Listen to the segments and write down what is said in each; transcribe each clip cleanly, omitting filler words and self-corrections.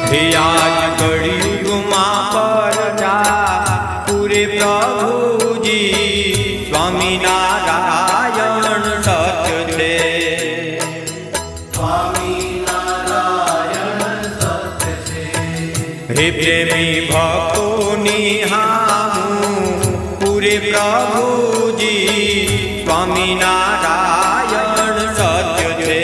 हे आज कळियुगમાં परजा पूरे प्रभुजी स्वामीनारायण सत्य छे। हे प्रेमी भक्तोनी हामू पूरे प्रभुजी स्वामीनारायण सत्य छे।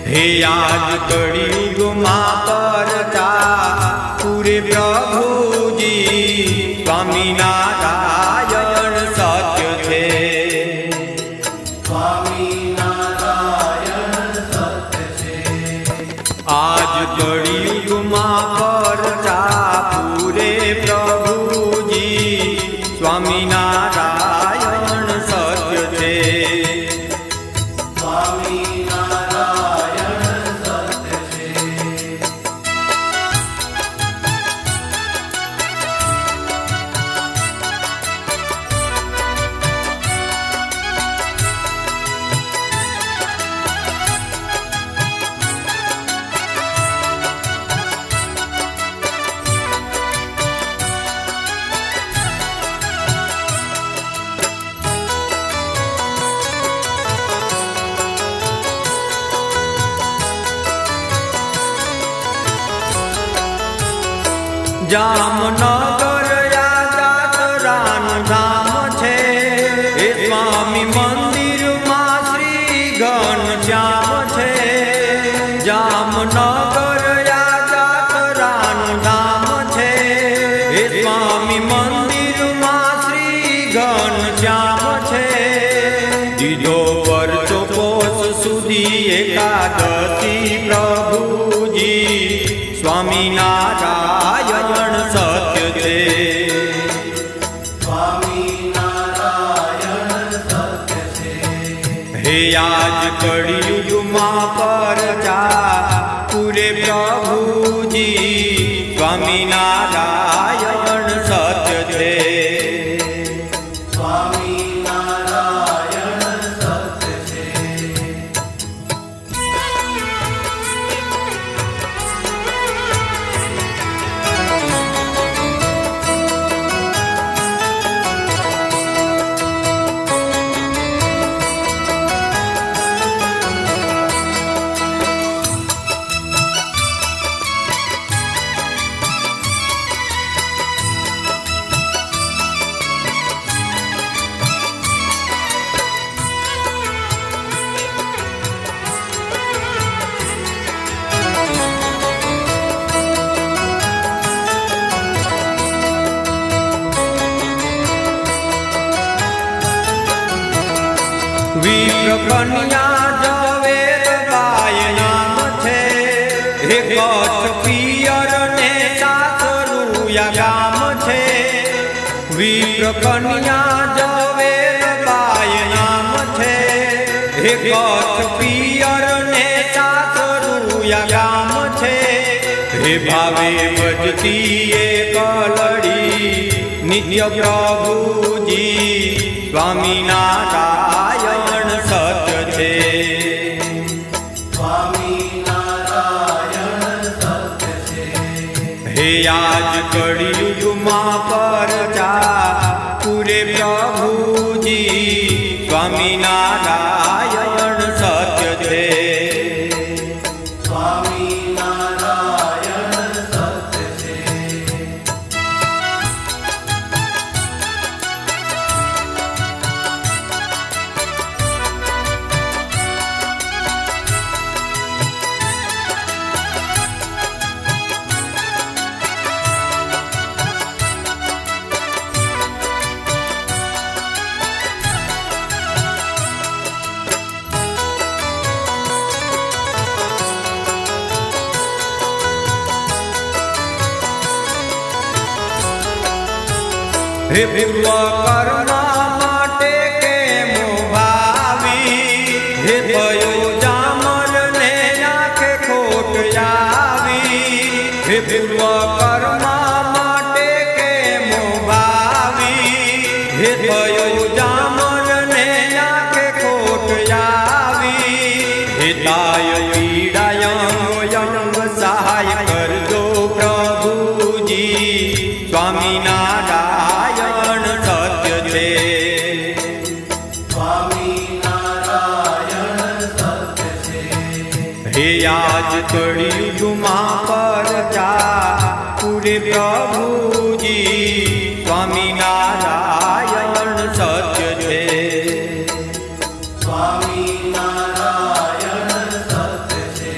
हे आज कळियुगમાં परजा पूरे प्रभुजी स्वामीनारायण सत्य छे। आज कळियुगમાં परजा पूरे प्रभुजी स्वामीनारायण सत्य छे। जामनगर यात्राનું ધામ છે। એ સ્વામી મંદિરમાં શ્રી ઘનશ્યામ છે। જામનગર યાત્રાનું ધામ છે। એ સ્વામી મંદિરમાં શ્રી ઘનશ્યામ છે। દીધો પરચો પોષ સુધી એકાદશી પ્રભુજી स्वामीनारायण सत्य छे। हे आज कळियुगમાં परजा पूरे प्रभुजी स्वामीनारायण सत्य छे। विप्रकन्या ઝવેરબાઈ નામ છે। હે કચ્છ પિયર ને સાસરુયા ગામ છે। વિપ્રકન્યા ઝવેરબાઈ નામ છે। હે કચ્છ પિયર ને સાસરુયા ગામ છે। હે ભાવે ભજતી એ કલડી નિત્ય પ્રભુજી स्वामीनारायण सत्य छे। हे आज कळियुगમાં परजा पूरे प्रभुजी स्वामीनारायण सत्य छे। हे पूर्व कर्मा माटे केम भावी। हे भयो जामल ने आंखे खोट आवी। हे पूर्व कर्मा माटे केम भावी। हे भयो जामल ने आंखे खोट आवी। કળિયુગમાં પરચા પૂરે પ્રભુજી સ્વામિનારાયણ સત્ય છે. સ્વામિનારાયણ સત્ય છે.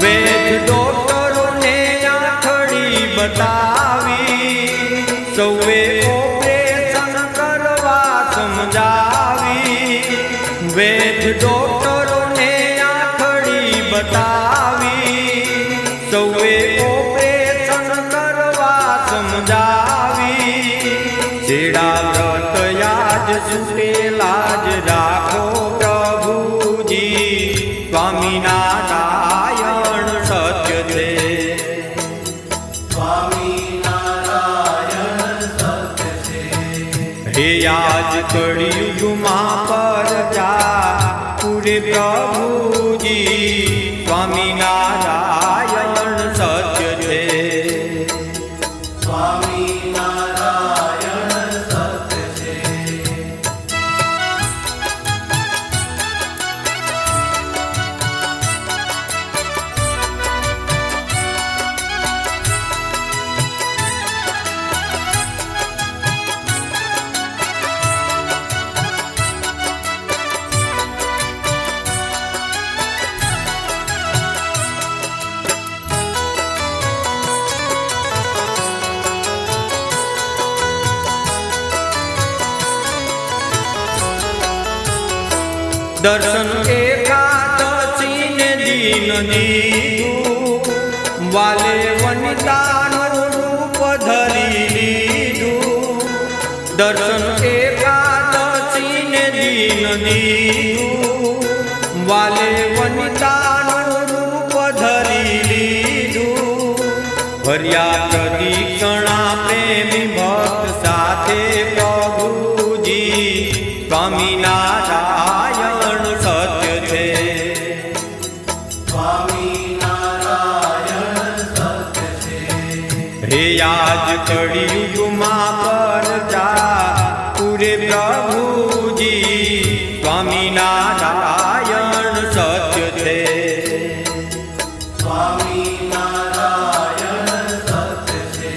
વેદ ડોક્ટરોને આંખડી બતાવી સૌએ ઓપરેશન કરવા સમજાવી. વેદ ડોક્ટરોને આંખડી બતાવી સૌએ ઓપરેશન કરવા સમજાવી. છેડા વ્રત યાદ સુટેલા જ રાખો પ્રભુજી સ્વામિનારાયણ સત્ય છે. સ્વામિનારાયણ સત્ય છે. હે આજ કળિયુગમાં પરચા પૂરે પ્રભુજી સ્વામિનારાયણ સત્ય છે. સ્વામિનારાયણ સત્ય છે. દર્શન એકાદશીને દિન દીધું વાલે વનિતાનું રૂપ ધરી લીધું. દર્શન એકાદશીને દિન દીધું વાલે વનિતાનું રૂપ ધરી લીધું. ભર્યા પ્રદીક્ષણા પ્રેમી ભક્ત સાથે પ્રભુજી સ્વામિનારાયણ સત્ય છે. સ્વામિનારાયણ સત્ય છે. હે આજ કળિયુગમાં પરચા પૂરે પ્રભુજી સ્વામિનારાયણ સત્ય છે. સ્વામિનારાયણ સત્ય છે.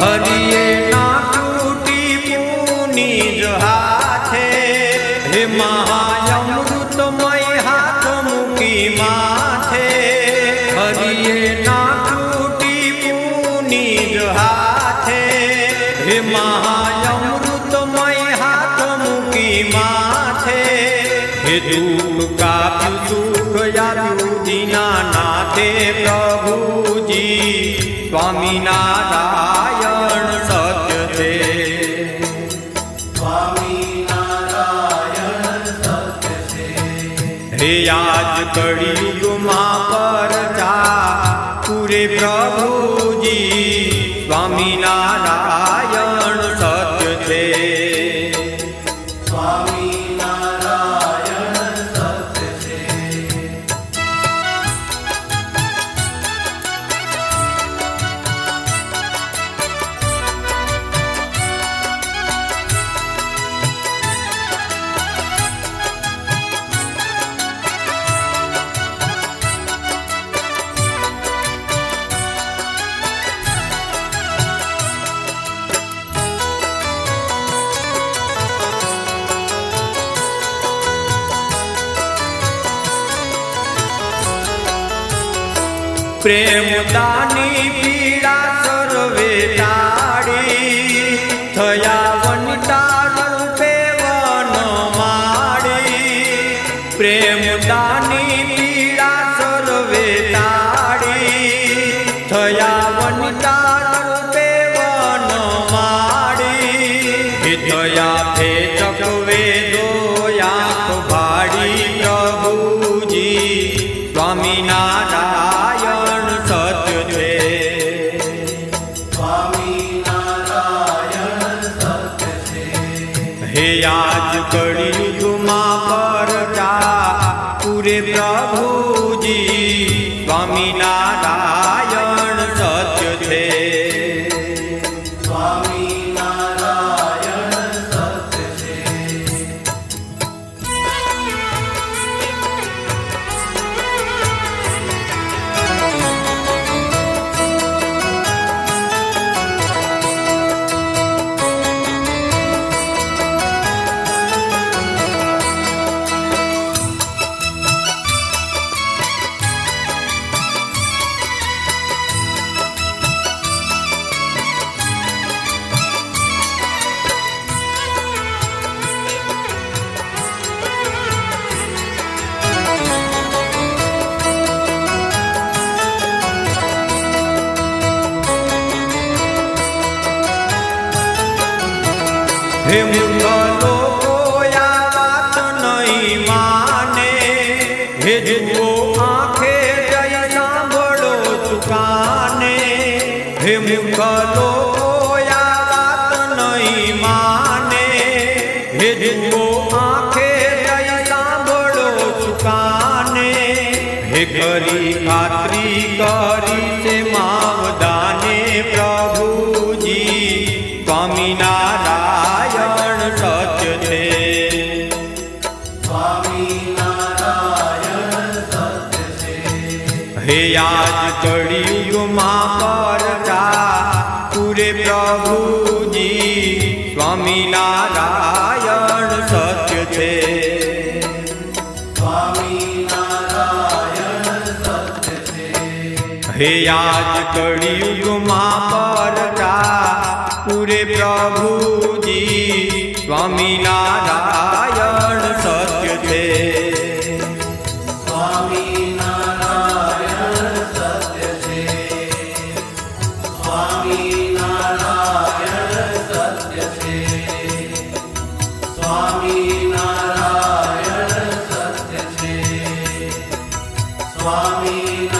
હરિએ ના તૂટી પૂની જ હાથે હે મહાયમૃતમય હાથ મૂકી માથે. હરિએ ના તૂટી પૂની જ હાથે હે મહાયમૃતમય હાથ મૂકી માથે. હે દુઃખ કાપ્યું સુખ આપ્યું દીનાનાથે પ્રભુજી સ્વામિનારાયણ સત્ય છે. સ્વામિનારાયણ સત્ય છે. હે આજ કળિયુગમાં પરચા પૂરે પ્રભુજી સ્વામિનારાયણ સત્ય છે. સ્વામિનારાયણ સત્ય છે. પ્રેમદાની પીડા સર્વે ટાળી થયા વનિતા રૂપે વનમાળી પ્રેમદાની પીડા સર્વે ટાળી થયા વનિતા રૂપે વનમાળી થયા ફેચક વેદો યાક ભાડી પ્રભુજી સ્વામિનારાયણ સત્ય છે સ્વામિનારાયણ સત્ય છે હે આજ કળિયુગમાં પરચા પૂરે પ્રભુજી સ્વામિનારાયણ સત્ય છે સ્વામિનારાયણ સત્ય છે હે મૂર્ખ લોકો આ વાત નહીં માને હે જુઓ આંખે જય સાંભળો ચુકાને હે મૂર્ખ લોકો આ વાત નહીં માને હે જુઓ આંખે જય સાંભળો ચુકાને હે કરી ખાતરી કરી છે માવદાને પ્રભુજી સ્વામિનારાયણ સત્ય છે સ્વામિનારાયણ સત્ય છે હે આજ કળિયુગમાં પરચા પૂરે પ્રભુજી સ્વામિનારાયણ સત્ય છે સ્વામિનારાયણ સત્ય છે હે આજ કળિયુગમાં પરચા પૂરે પ્રભુજી સ્વામિનારાયણ સત્ય છે સ્વામિનારાયણ સત્ય છે સ્વામિનારાયણ સત્ય છે સ્વામિનારાયણ સત્ય છે સ્વામિનારાયણ